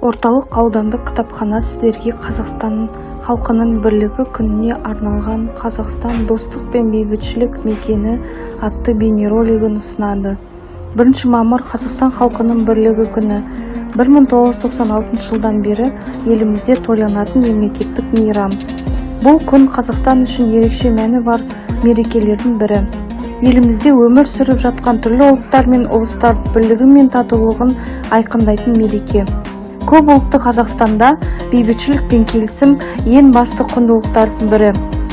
Орталық аудандық кітапхана сіздерге Қазақстан халқының бірлігі күніне арналған «Қазақстан достық пен бейбітшілік мекені» атты бейнеролигін ұсынады. 1 мамыр Қазақстан халқының бірлігі күні 1996 жылдан бері елімізде тойланатын мемлекеттік мейрам. Бұл күн Қазақстан үшін ерекше мәні бар мерекелердің бірі. Елімізде өмір сүріп жатқан түрлі ұлттар мен ұлыстар бірлігі мен татулығын айқындайтын мереке. Көп ұлтты Қазақстанда бейбітшілік пен келісім ең басты құндылықтардың бірі.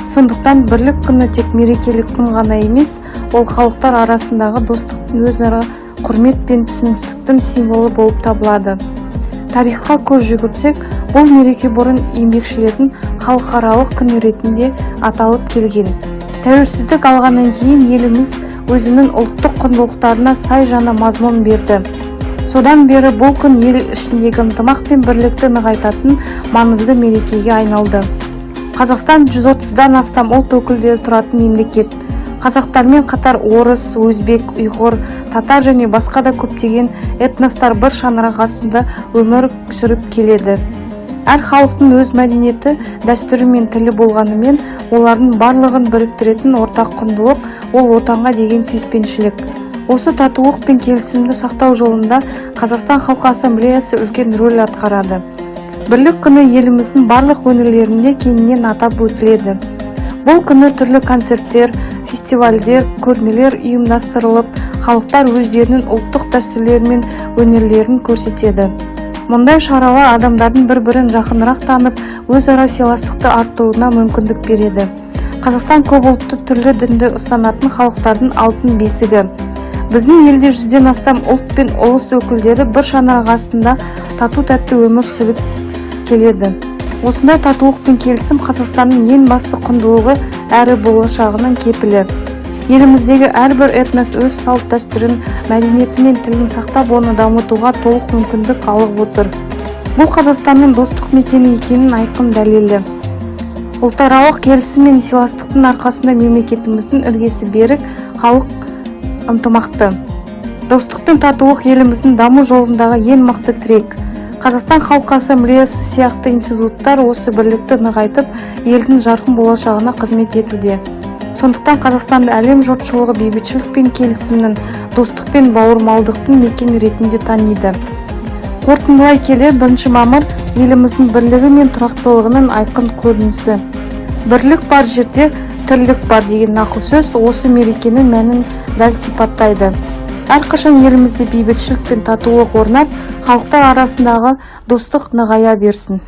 Сондықтан бірлік күні тек мерекелік күн ғана емес, ол халықтар арасындағы достықтың, өзара құрмет пен түсіністіктің символы болып табылады. Тарихқа көз жүгіртсек, бұл мереке бұрын еңбекшілердің халықаралық күні ретінде аталып келген. Тәуелсіздік алғаннан кейін еліміз өзінің ұлттық құндылықтарына сай жаңа мазмұн берді. Содан бері бұл күн ел ішіндегі ынтымақ пен бірлікті нығайтатын маңызды мерекеге айналды. Қазақстан 130-дан астам ұлт өкілдері тұратын мемлекет. Қазақтармен қатар орыс, өзбек, ұйғыр, татар және басқа да көптеген этностар бір шаңырақ астында өмір сүріп келеді. Әр халықтың өз мәдениеті, дәстүрі мен тілі болғанымен, олардың барлығын біріктіретін ортақ құндылық ол отанға деген сүйіспеншілік. Осы татулық пен келісімді сақтау жолында Қазақстан халқы ассамблеясы үлкен рөл атқарады. Бірлік күні еліміздің барлық өңірлерінде кеңінен атап өтіледі. Бұл күні түрлі концерттер, фестивальдер, көрмелер ұйымдастырылып, халықтар өздерінің ұлттық дәстүрлері мен өнерлерін көрсетеді. Мұндай шаралар адамдардың бір-бірін жақынырақ танып, өзара сыйластықты арттыруына мүмкіндік береді. Қазақстан көп ұлтты, түрлі дінді ұстанатын халықтардың алтын бесігі. Біздің елде 100-ден астам ұлт пен ұлыс өкілдері бір шаңырақ астында тату-тәтті өмір сүріп келеді. Осындай татулық пен келісім Қазақстанның ең басты құндылығы әрі болашағының кепілі. Еліміздегі әрбір этнос өз салт дәстүрін, мәдениеті мен тілін сақтап, оны дамытуға толық мүмкіндік алып отыр. Бұл Қазақстанның достық мекені екенін айқын дәлелі. Ұлтаралық келісім мен сыйластықтың арқасында мемлекетіміздің іргесі берік, халық ынтымақты. Достық пен татулық еліміздің даму жолындағы ең мықты тірек. Қазақстан халқы ассамблеясы сияқты институттар осы бірлікті нығайтып, елдің жарқын болашағына қызмет етуде. Сондықтан Қазақстанды әлем жұртшылығы бейбітшілік пен келісімнің, достық пен бауырмалдықтың мекені ретінде таниды. Қорытындылай келе, 1 мамыр еліміздің бірлігі мен тұрақтылығының айқын көрінісі. Бірлік бар жерде тірлік бар деген нақыл сөз осы мерекенің мәнін дәл сипаттайды. Әрқашан елімізде бейбітшілік пен татулық орнап, халықтар арасындағы достық нығая берсін.